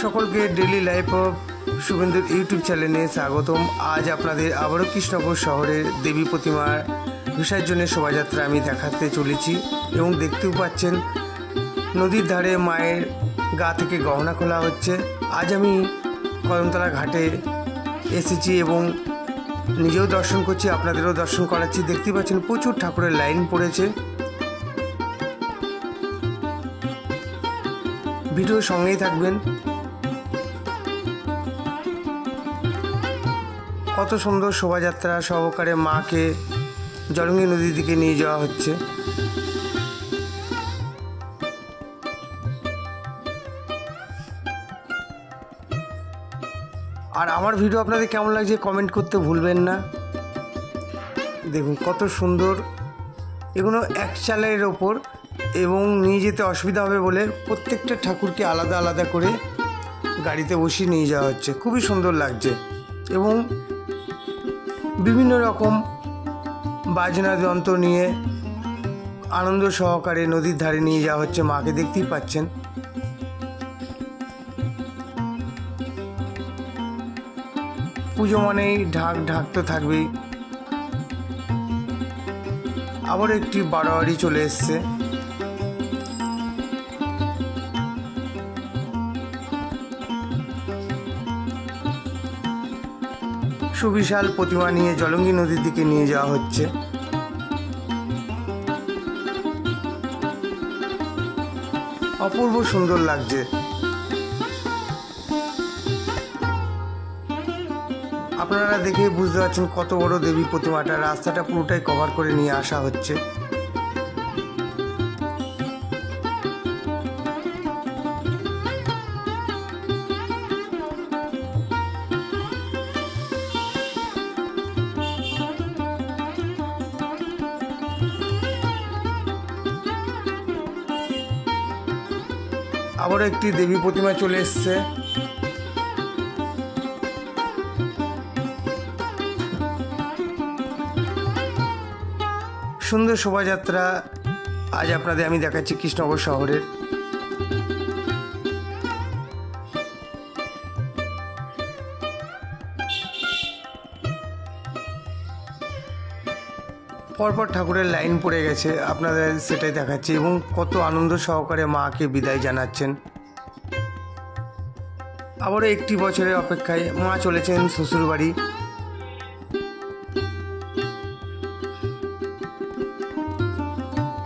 সকলকে daily life of শুভেন্দুর YouTube চ্যানেলে স্বাগতম। আজ আপনাদের আবারও কৃষ্ণনগর শহরের দেবী প্রতিমার বিসর্জনের শোভাযাত্রা আমি দেখাতে চলেছি এবং দেখতেও পাচ্ছেন নদীর ধারে মায়ের গা থেকে গহনা খোলা হচ্ছে। আজ আমি কদমতলা ঘাটে এসেছি এবং নিজেও দর্শন করছি, আপনাদেরও দর্শন করাচ্ছি। দেখতেই পাচ্ছেন প্রচুর ঠাকুরের লাইন পড়েছে। ভিডিওর সঙ্গেই থাকবেন। কত সুন্দর শোভাযাত্রা সহকারে মাকে জলঙ্গি নদীর দিকে নিয়ে যাওয়া হচ্ছে। আর আমার ভিডিও আপনাদের কেমন লাগছে কমেন্ট করতে ভুলবেন না। দেখুন কত সুন্দর, এগুলো এক চালের ওপর এবং নিয়ে যেতে অসুবিধা হবে বলে প্রত্যেকটা ঠাকুরকে আলাদা আলাদা করে গাড়িতে বসিয়ে নিয়ে যাওয়া হচ্ছে। খুবই সুন্দর লাগছে এবং বিভিন্ন রকম বাজনা যন্ত্র নিয়ে আনন্দ সহকারে নদীর ধারে নিয়ে যাওয়া হচ্ছে মাকে। দেখতেই পাচ্ছেন পুজো মানেই ঢাক তো থাকবেই। আবার একটি বারোয়ারি চলে এসছে। সুবিশাল প্রতিমা নিয়ে জলঙ্গি নদীর দিকে নিয়ে যাওয়া হচ্ছে। অপূর্ব সুন্দর লাগছে। আপনারা দেখে বুঝতে পারছেন কত বড় দেবী প্রতিমাটা। রাস্তাটা পুরোটাই কভার করে নিয়ে আসা হচ্ছে। আবারও একটি দেবী প্রতিমা চলে এসছে। সুন্দর শোভাযাত্রা আজ আপনাদের আমি দেখাচ্ছি কৃষ্ণনগর শহরের। পরপর ঠাকুরের লাইন পড়ে গেছে, আপনাদের সেটাই দেখাচ্ছি এবং কত আনন্দ সহকারে মাকে বিদায় জানাচ্ছেন। আবারও একটি বছরের অপেক্ষায় মা চলেছেন শ্বশুরবাড়ি।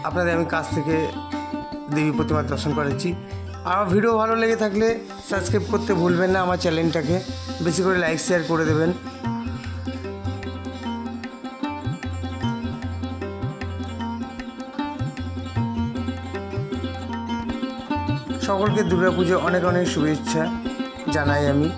আপনাদের আমি কাছ থেকে দেবী প্রতিমার দর্শন করেছি। আমার ভিডিও ভালো লেগে থাকলে সাবস্ক্রাইব করতে ভুলবেন না। আমার চ্যানেলটাকে বেশি করে লাইক শেয়ার করে দেবেন। সকলকে দুর্গাপুজো অনেক অনেক শুভেচ্ছা জানাই আমি।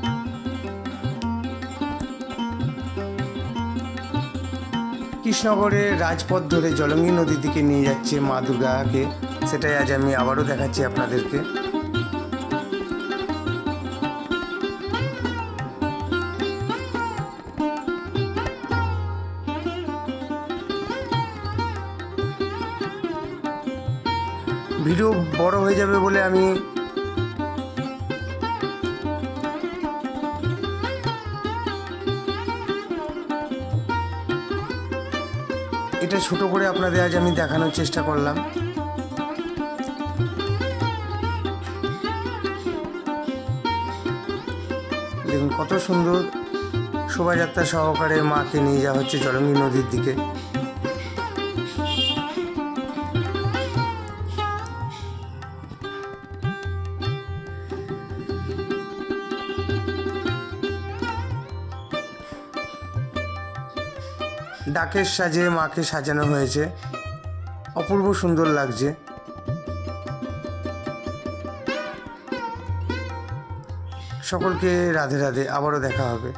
কৃষ্ণনগরের রাজপথ ধরে জলঙ্গি নদীর দিকে নিয়ে যাচ্ছে মা দুর্গাকে, সেটাই আজ আমি আবারও দেখাচ্ছি আপনাদেরকে। ভিডিও বড় হয়ে যাবে বলে আমি এটা ছোট করে আপনাদের আজ আমি দেখানোর চেষ্টা করলাম। দেখুন কত সুন্দর শোভাযাত্রা সহকারে মাকে নিয়ে যাওয়া হচ্ছে জলঙ্গি নদীর দিকে। ডাকের সাজে মাকে সাজানো হয়েছে, অপূর্ব সুন্দর লাগছে। সকলকে রাধে রাধে, আবারও দেখা হবে।